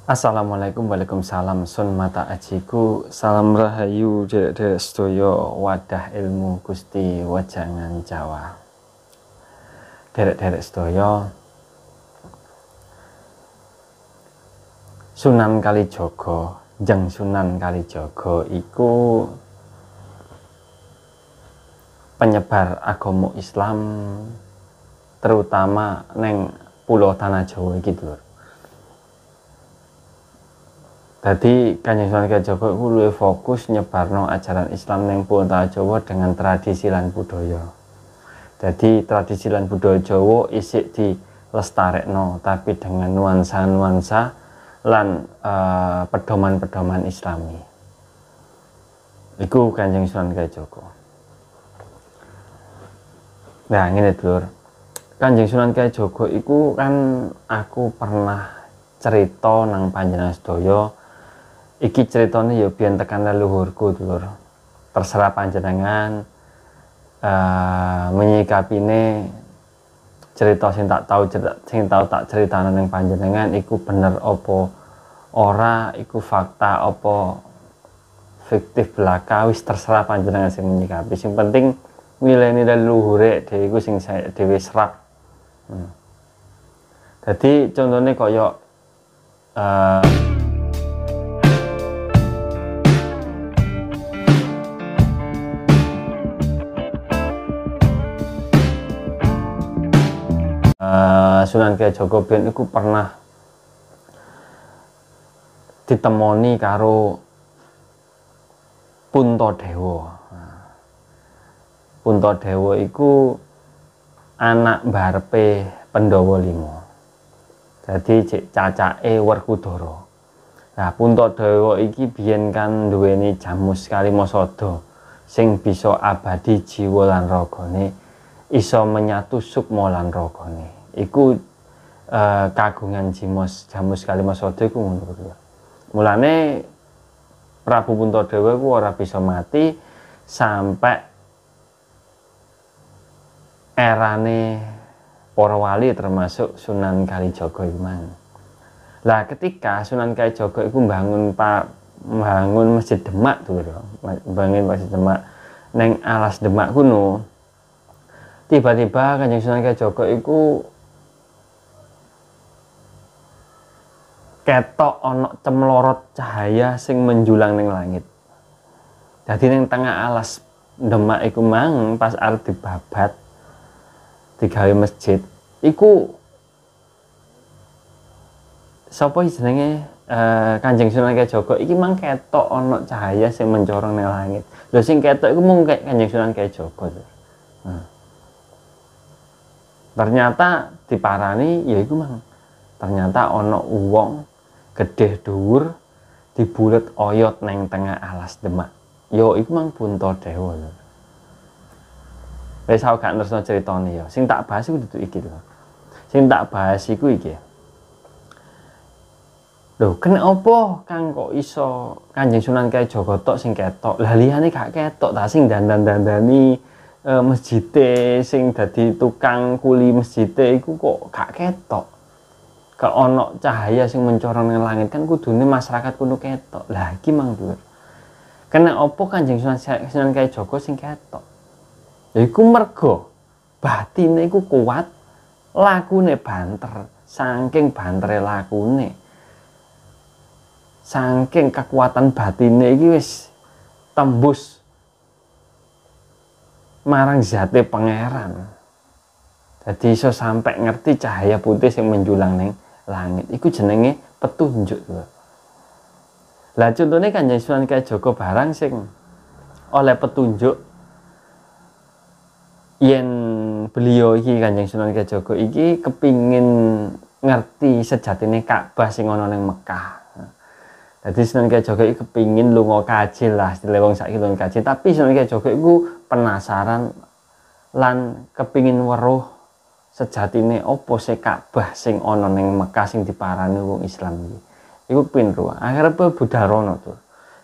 Assalamualaikum, waalaikumsalam. Sun mata ajiku, salam rahayu derek-derek sedaya wadah ilmu Gusti Wajangan Jawa. Derek-derek sedaya, Sunan Kalijaga, Jeng Sunan Kalijaga iku penyebar agama Islam terutama neng Pulau Tanah Jawa iki lho. Jadi Kanjeng Sunan Kalijaga iku luwih fokus nyebarno ajaran Islam neng Pulau Tanah Jawa dengan tradisi lan budaya. Jadi tradisi lan budaya Jawa isik dilestarekno tapi dengan nuansa-nuansa lan pedoman-pedoman Islami. Iku Kanjeng Sunan Kalijaga. Nah, ngene Dulur. Kanjeng Sunan Kalijaga iku kan aku pernah cerita nang panjenengan sedaya. Iki ceritanya ya biyen tekan leluhurku Dulur. Terserah panjenengan menyikapine cerita sing tak tak critano ning panjenengan iku bener apa ora, iku fakta apa fiktif belaka, wis terserah panjenengan sing menyikapi. Sing penting nilai-nilai leluhure dhewe iku sing dhewe serap. Jadi contohnya kaya Sunan Kalijaga biyen iku pernah ditemoni karo Puntadewa. Puntadewa iku anak mbarepe Pandhawa 5. Jadi cek cacake Werkudara. Nah, Puntadewa iki biyen kan duweni Jamus Kalimasada sing bisa abadi jiwa lan ragane, iso menyatu sukma lan ragane. Iku kagungan Jamus Kalimasada iku ngono. Mulane Prabu Puntadewa iku ora bisa mati sampai erane para wali termasuk Sunan Kalijaga iku mang. Lah ketika Sunan Kalijaga iku bangun Masjid Demak tuh lho. Bangun Masjid Demak neng alas Demak kuno. Tiba-tiba Kanjeng Sunan Kalijaga iku ketok ana cemlorot cahaya sing menjulang ning langit. Dadi ning tengah alas Demak iku mang pas arep dibabat digawe masjid iku sapa jenenge Kanjeng Sunan Kalijaga iki mang ketok ana cahaya sing mencorong ning langit. Lho sing ketok iku mung Kanjeng Sunan Kalijaga. Ternyata diparani ya iku mang. Ternyata ana wong gedhe dhuwur dibulet oyot neng tengah alas Demak. Yo iku mang Puntadewa lho. Wis aku gak nerusno critane ya. Sing tak bahas iku dudu iki lho. Sing tak bahas iku iki. Lho, kenapa kang kok iso Kanjeng Sunan Kalijaga tok sing ketok? Lah liyane gak ketok ta sing dandan-dandani masjide sing dadi tukang kuli masjide iku kok gak ketok. Gak ono cahaya sing mencorong ning langit kan kudune masyarakat kudu ketok. Lah iki mang Dulur. Kena opo Kanjeng Sunan Kalijaga sing ketok? Ya iku mergo batine iku kuat, lakune banter. Saking bantere lakune. Saking kekuatan batine iki wis tembus marang zate pangeran. Jadi iso sampai ngerti cahaya putih sing menjulang ning langit. Iku jenenge petunjuk lho. Lah contone Kanjeng Sunan Kalijaga barang sing oleh petunjuk yen beliau iki Kanjeng Sunan Kalijaga iki kepingin ngerti sejatine Ka'bah sing ana ning Mekah. Jadi Sunan Kalijaga iki kepingin lunga kaji lah, istilah wong saiki lunga kaji, tapi Sunan Kalijaga iku penasaran lan kepingin weruh sejatine opo se Ka'bah sing ana ning Mekah sing diparani wong Islam iki. Iku pinru. Akhire Budarono tuh.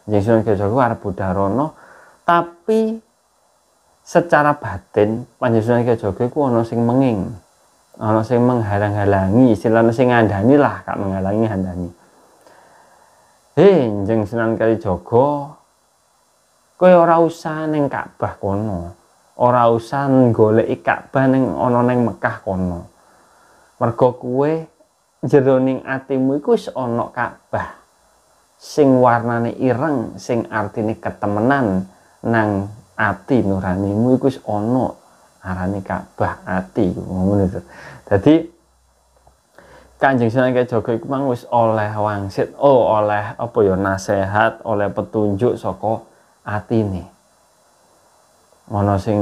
Kanjeng Sunan Kalijaga arep Budarono tapi secara batin Kanjeng Sunan Kalijaga iku ana sing menging. Ana sing menghalang-halangi, istilahnya sing ngandani lah, gak menghalangi ngandani. Njeng Sunan Kalijaga, kowe ora usah ning Ka'bah kono. Ora usah goleki Ka'bah ning ana ning Mekah kono. Mergo kowe jeroning atimu iku wis ana Ka'bah. Sing warnane ireng, sing artine ketemenan nang ati nuranimu iku wis ana, arane Ka'bah ati ngono to. Dadi Kanjeng Sunan Kalijaga iku mang wis oleh wangsit, oleh apa ya nasihat, oleh petunjuk saka atine. Ana sing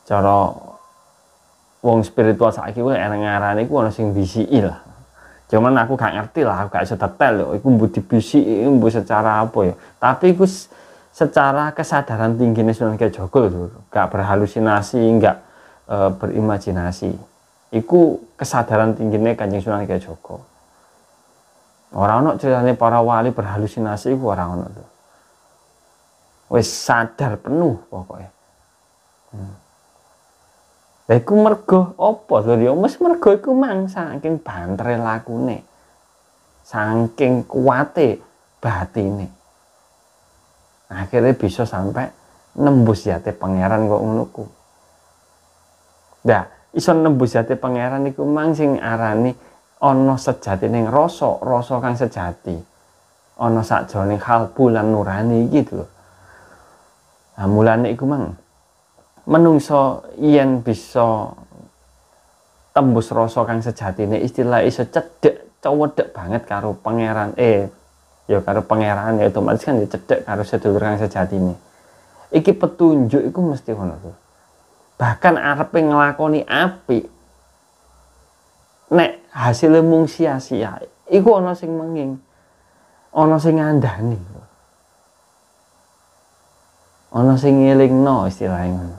cara wong spiritual saiki kuwi ngarane iku ana sing bisiki lah. Cuman aku gak ngerti lah, aku gak iso detail lho, iku mbu dibisiki, mbu secara apa ya. Tapi iku secara kesadaran tinggi Sunan Kalijaga lho, gak berhalusinasi, gak berimajinasi. Iku kesadaran tingginya Kanjeng Sunan Kalijaga. Ora ono ceritane para wali berhalusinasi iku ora ono to. Wis sadar penuh pokoknya. Lah iku mergo apa to ya? Mes mergo iku mang saking bantere lakune. Saking kuate batine. Akhirnya bisa sampai nembus jate pangeran kok ngono ku. Nah, iso nembus jati pangeran iku mang sing arani ana sejatine rasa kang sejati. Ana sakjroning kalbu lan nurani iki lho. Nah, mulane iku mang menungso yen bisa tembus rasa kang sejatine istilah iso cedhek cewedhek banget karo pangeran ya karo pangeran ya otomatis kan ya cedhek karo sedulur kang sejatine. Iki petunjuk iku mesti ngono tuh. Bahkan arepe nglakoni apik nek hasilnya mung sia-sia iku ana sing menging, ana sing ngandani, ana sing ngelingno istilahnya ngono.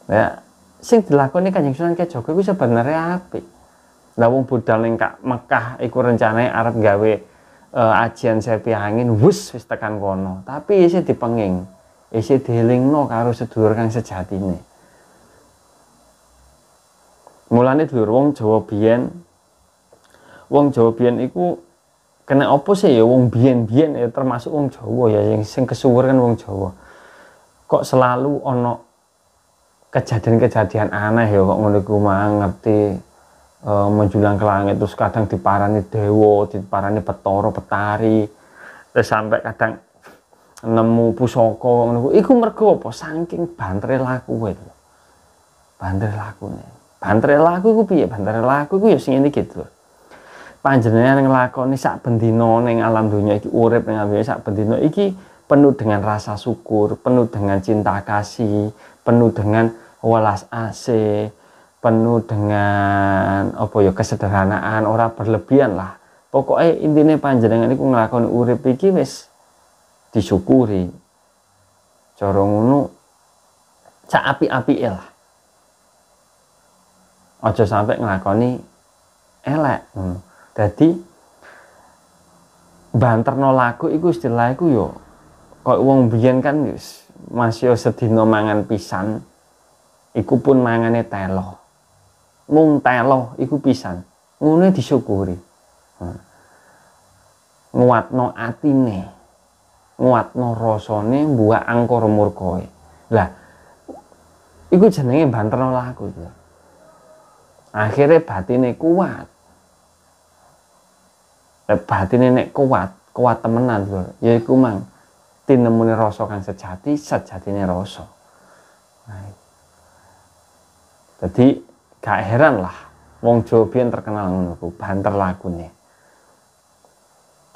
Ya sing dilakoni Kanjeng Sunan Kalijaga iku sebenarnya apik. Lah wong budal ning Mekah iku rencanane arep gawe ajian sepi angin wis tekan kono, tapi isih dipenging. Isi dielingno karo sedulur kang sejatine. Mulane dulur wong Jawa biyen iku kena apa sih ya wong biyen-biyen ya termasuk wong Jawa ya yang sing kesuwur kan wong Jawa. Kok selalu ana kejadian-kejadian aneh ya kok ngono iku mang ngerti menjulang ke langit terus kadang diparani dewa, diparani Bathara, Betari. Terus sampai kadang nemu pusaka ngono iku mergo apa saking bantere lakune lho. Bantere lakune. Bantere laku iku piye? Bantere laku iku ya sing ngene iki lho. Panjenengan nglakoni sak bendina ning alam dunya iki urip ning alam dunya sak bendina iki penuh dengan rasa syukur, penuh dengan cinta kasih, penuh dengan welas asih, penuh dengan apa ya kesederhanaan, ora berlebihan lah. Pokoknya intine panjenengan iku nglakoni urip iki wis disyukuri. Cara ngono sak apik-apike lah. Aja sampai nglakoni elek. Dadi banterno laku iku istilah iku yo kok wong biyen kan wis masih sedina mangan pisan. Iku pun mangane telo. Mung telo iku pisan. Ngono disyukuri. Nguatno atine. Nguatno rasane mbuak angkara murkae. Lah iku jenenge banterno laku itu. Akhirnya batine kuat. Batine nek kuat temenan lho. Ya iku mang tinemune rasa kang sejatine rasa. Nah, jadi gak heran lah wong Jawa biyen terkenal ngono ku banter lakune.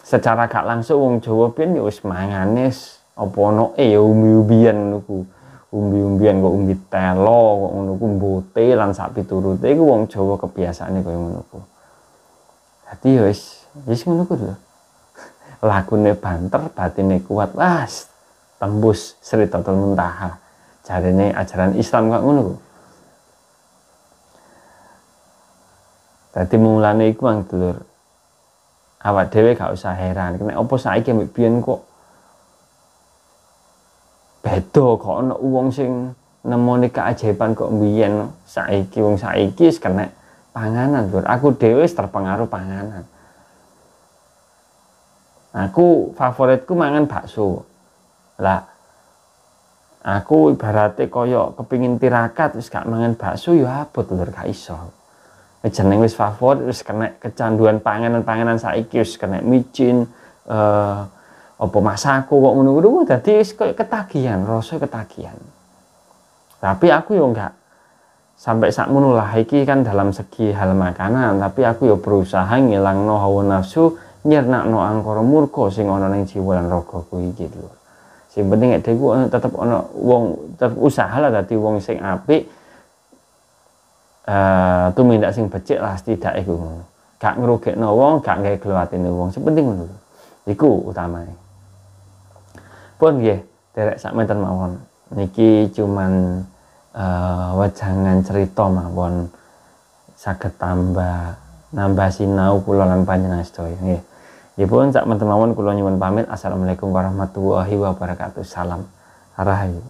Secara gak langsung wong Jawa biyen ya wis mangane apa ono ya umbi-umbian ngono ku. Umbi-umbian kok umbi telo kok ngono ku mbote lan sak piturute iku wong Jawa kebiasaane kaya ngono ku. Dadi ya wis ngono ku lho. Lakune banter, batine kuat, was tembus Sridatul Muntaha. Jarene ajaran Islam kok ngono ku. Dadi mulane iku mang dulur. Awak dhewe gak usah heran, nek apa saiki mbek biyen kok beda kok ana wong sing nemoni keajaiban kok biyen. Saiki wong saiki wis kena panganan, Lur. Aku dhewe wis terpengaruh panganan. Aku favoritku mangan bakso. Lah aku ibaratnya koyo kepingin tirakat wis gak mangan bakso ya abot lur gak iso. Jeneng wis favorit wis kena kecanduan panganan-panganan saiki wis kena micin apa masako kok ngono-ngono dadi wis koyo ketagihan, rasa ketagihan. Tapi aku yo enggak sampai sakmono lah, iki kan dalam segi hal makanan, tapi aku yo berusaha ngilangno hawa nafsu, nyernakno angkara murka sing ana ning jiwa lan ragaku iki lho. Sing penting nek dhewe tetep ana wong tetep usaha lah dadi wong sing apik. Tumindak sing becik lah setidake iku ngono. Gak ngrugekno wong, gak gawe gelo atine wong. Sing penting ngono. Iku utamane. Pun nggih, derek sakmenten mawon. Niki cuman wejangan cerita mawon saged nambah sinau kula lan panjenengan sedaya nggih. Nggih pun sakmenten mawon kula nyuwun pamit. Assalamualaikum warahmatullahi wabarakatuh. Salam. Rahayu.